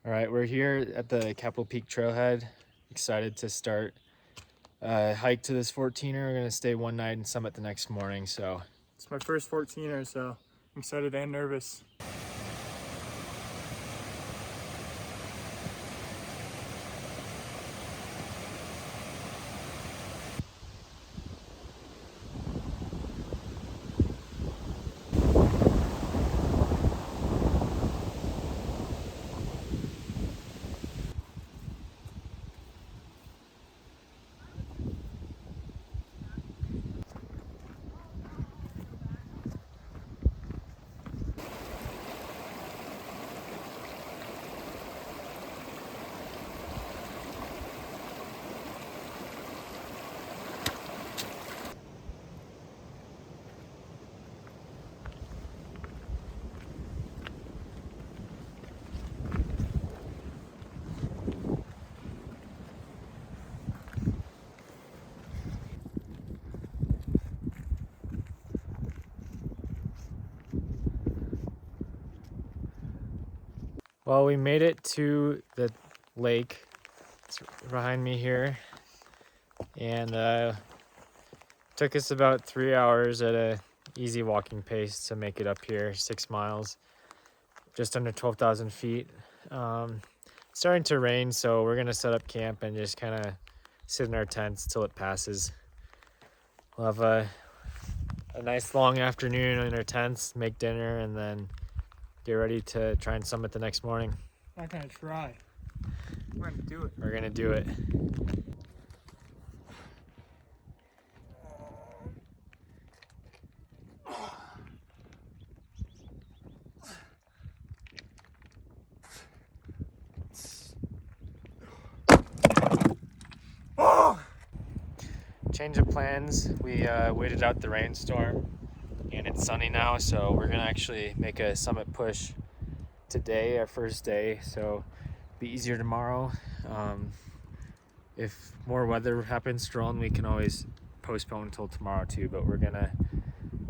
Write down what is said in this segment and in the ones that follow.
All right, we're here at the Capitol Peak trailhead. Excited to start a hike to this 14er. We're gonna stay one night and summit the next morning. So it's my first 14er, so I'm excited and nervous. Well, we made it to the lake. It's behind me here. And took us about 3 hours at a easy walking pace to make it up here, 6 miles, just under 12,000 feet. Starting to rain, so we're gonna set up camp and just kind of sit in our tents till it passes. We'll have a nice long afternoon in our tents, make dinner, and then get ready to try and summit the next morning. I'm not gonna try. We're gonna do it. We're gonna do it. Change of plans. We waited out the rainstorm and it's sunny now, so we're gonna actually make a summit push today, our first day, so be easier tomorrow. If more weather happens strong, we can always postpone until tomorrow too, but we're gonna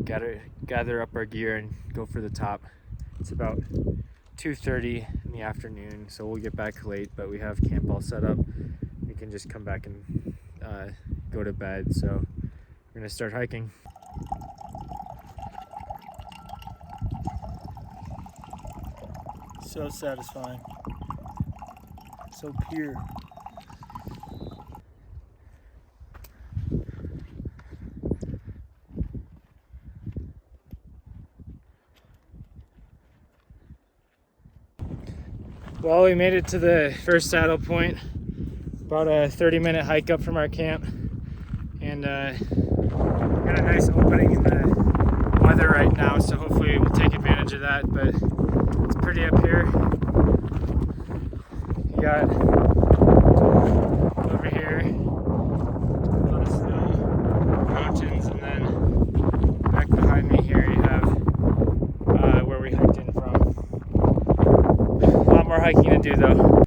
gather up our gear and go for the top. It's about 2:30 in the afternoon, so we'll get back late, but we have camp all set up. We can just come back and go to bed. So we're gonna start hiking. So satisfying. So pure. Well, we made it to the first saddle point, about a 30-minute hike up from our camp, and got a nice opening in the weather right now, so hopefully we'll take advantage of that, but it's pretty up here. You got over here a lot of snow, mountains, and then back behind me here you have where we hiked in from. A lot more hiking to do though.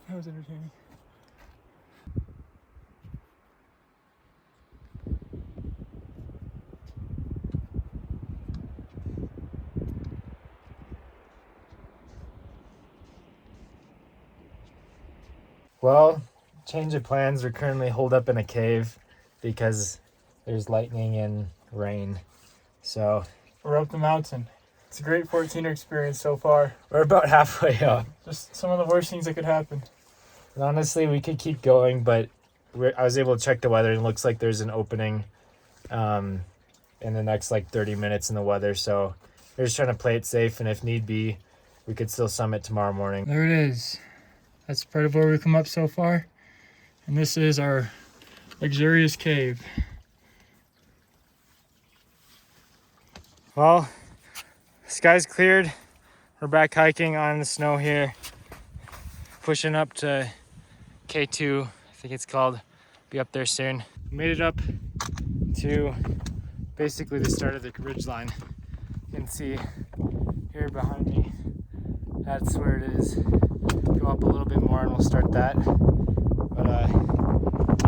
That was entertaining. Well, change of plans. We're currently holed up in a cave because there's lightning and rain. So We're up the mountain. It's a great 14er experience so far. we're about halfway up. Just some of the worst things that could happen. And honestly, we could keep going, but I was able to check the weather, and it looks like there's an opening in the next like 30 minutes in the weather. So we're just trying to play it safe, and if need be, we could still summit tomorrow morning. There it is. That's part of where we've come up so far. And this is our luxurious cave. Well, sky's cleared. We're back hiking on the snow here, pushing up to K2, I think it's called. Be up there soon. Made it up to basically the start of the ridge line. You can see here behind me, that's where it is. Go up a little bit more and we'll start that. But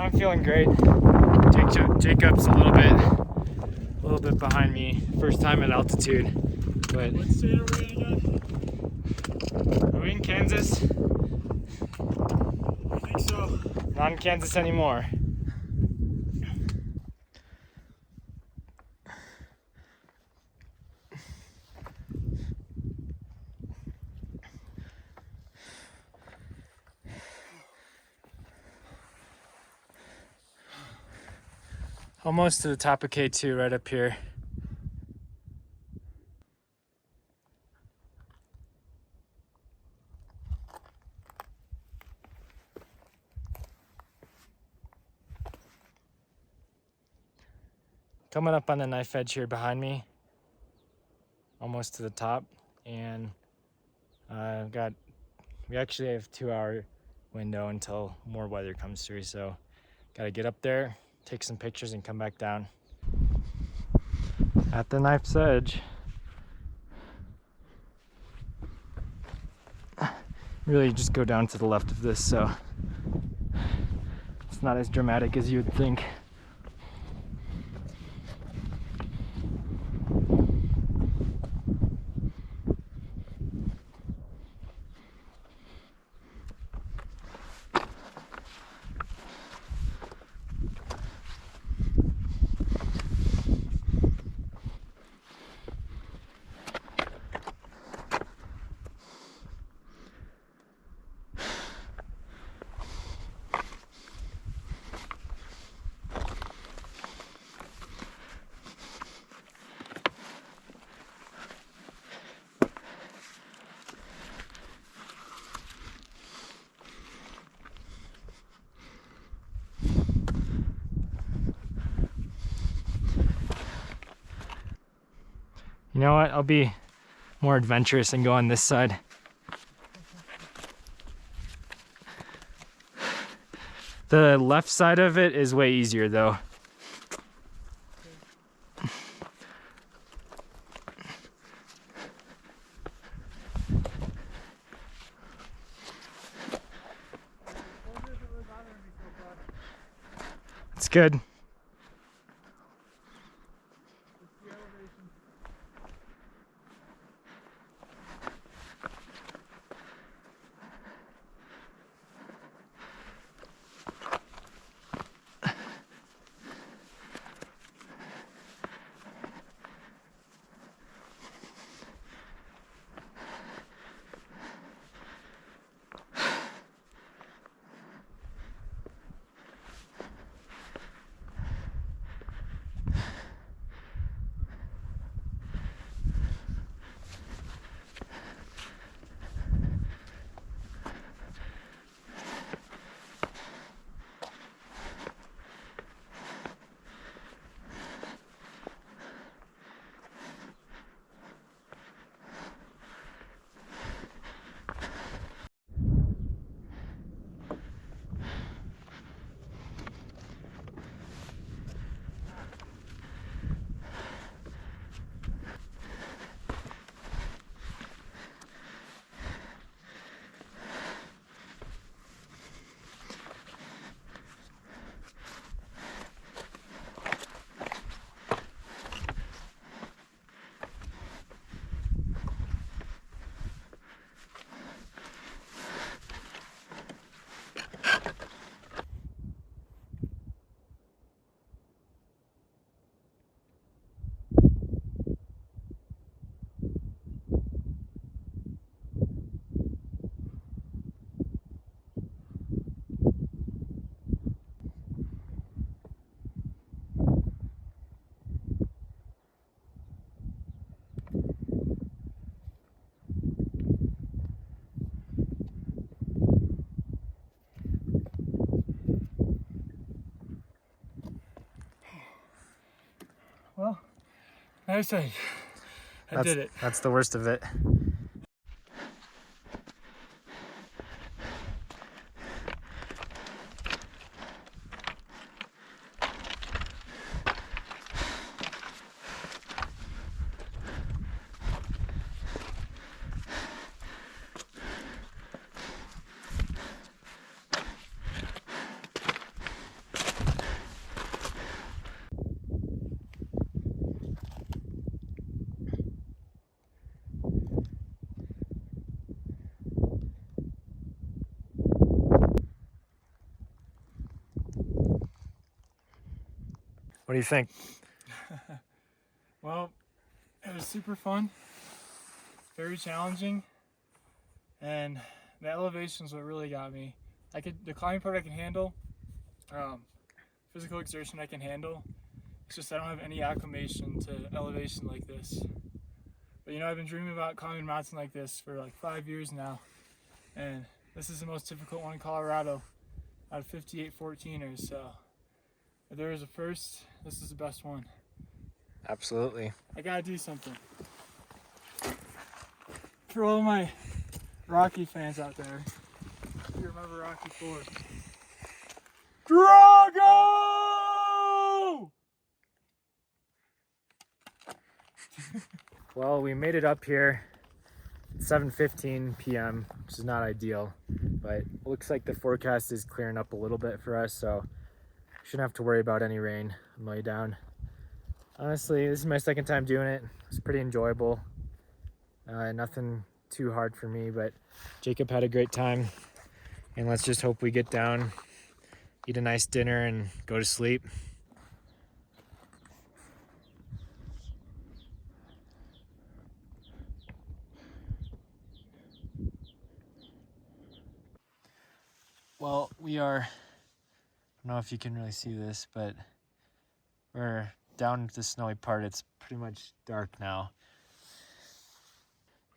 I'm feeling great. Jacob's a little bit behind me. First time at altitude. But What state are we in again? are we in Kansas? I think so. Not in Kansas anymore. Almost to the top of K2 right up here. Coming up on the knife edge here behind me. Almost to the top. And we actually have a 2-hour window until more weather comes through. So gotta get up there, take some pictures and come back down. At the knife's edge. Really just go down to the left of this, so it's not as dramatic as you would think. You know what? I'll be more adventurous and go on this side. The left side of it is way easier though. It's good. Well, nice hike. I did it. That's the worst of it. What do you think? Well, it was super fun, very challenging, and the elevation's what really got me. The climbing part I can handle, physical exertion I can handle. It's just I don't have any acclimation to elevation like this. But you know, I've been dreaming about climbing a mountain like this for like 5 years now, and this is the most difficult one in Colorado out of 58 14ers. So if there is a first, this is the best one. Absolutely. I gotta do something. For all my Rocky fans out there, if you remember Rocky 4. Drago! Well, we made it up here at 7:15 p.m., which is not ideal, but it looks like the forecast is clearing up a little bit for us, so shouldn't have to worry about any rain on the way down. Honestly, this is my second time doing it. It's pretty enjoyable. Nothing too hard for me, but Jacob had a great time, and let's just hope we get down, eat a nice dinner, and go to sleep. Well, we are, I don't know if you can really see this, but we're down the snowy part. It's pretty much dark now.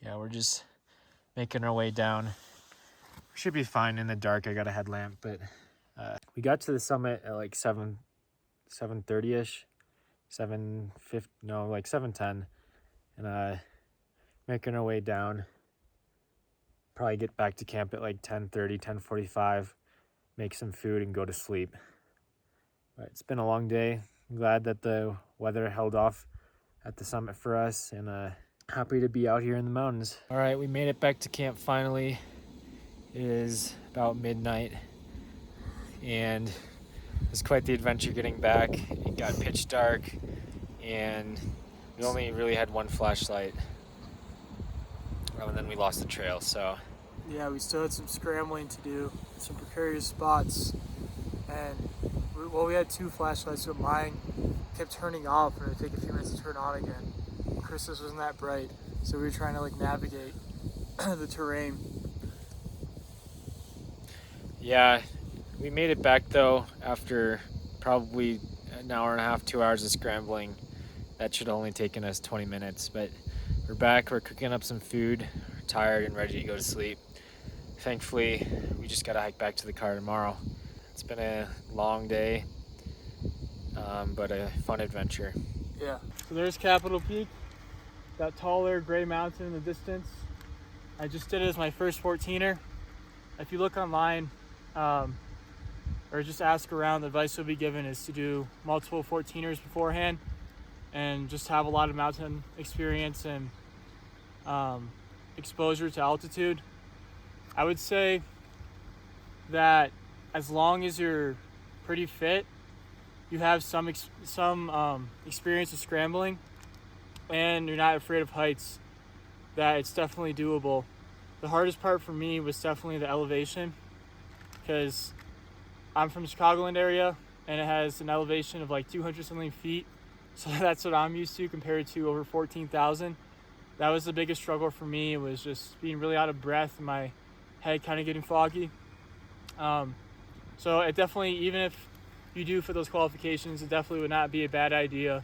Yeah, we're just making our way down. We should be fine in the dark. I got a headlamp, but we got to the summit at like 7:30ish, 7:50, no, like 7:10, and making our way down. Probably get back to camp at like 10:30, 10:45, make some food and go to sleep. But it's been a long day. I'm glad that the weather held off at the summit for us, and happy to be out here in the mountains. All right, we made it back to camp finally. It is about midnight, and it was quite the adventure getting back. It got pitch dark, and we only really had one flashlight. And then we lost the trail, so. Yeah, we still had some scrambling to do, some precarious spots, and we had 2 flashlights, but mine kept turning off, and it would take a few minutes to turn on again. Chris's wasn't that bright, so we were trying to like navigate the terrain. Yeah, we made it back though after probably an hour and a half, 2 hours of scrambling. That should have only taken us 20 minutes, but we're back. We're cooking up some food. We're tired and ready to go to sleep. Thankfully, we just got to hike back to the car tomorrow. It's been a long day, but a fun adventure. Yeah. So there's Capitol Peak, that taller gray mountain in the distance. I just did it as my first 14er. If you look online, or just ask around, the advice you'll be given is to do multiple 14ers beforehand and just have a lot of mountain experience and exposure to altitude. I would say that as long as you're pretty fit, you have some experience with scrambling, and you're not afraid of heights, that it's definitely doable. The hardest part for me was definitely the elevation, because I'm from the Chicagoland area, and it has an elevation of like 200 something feet. So that's what I'm used to compared to over 14,000. That was the biggest struggle for me. It was just being really out of breath and my head kind of getting foggy. So it definitely, even if you do for those qualifications, it definitely would not be a bad idea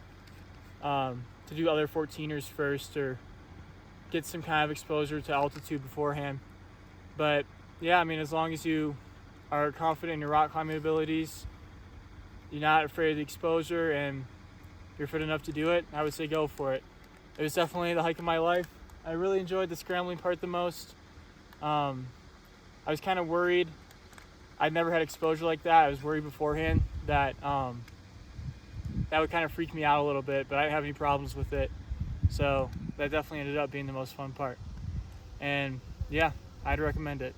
to do other 14ers first or get some kind of exposure to altitude beforehand. But yeah, I mean, as long as you are confident in your rock climbing abilities, you're not afraid of the exposure, and you're fit enough to do it, I would say go for it. It was definitely the hike of my life. I really enjoyed the scrambling part the most. I was kind of worried. I'd never had exposure like that. I was worried beforehand that that would kind of freak me out a little bit, but I didn't have any problems with it. So that definitely ended up being the most fun part. And yeah, I'd recommend it.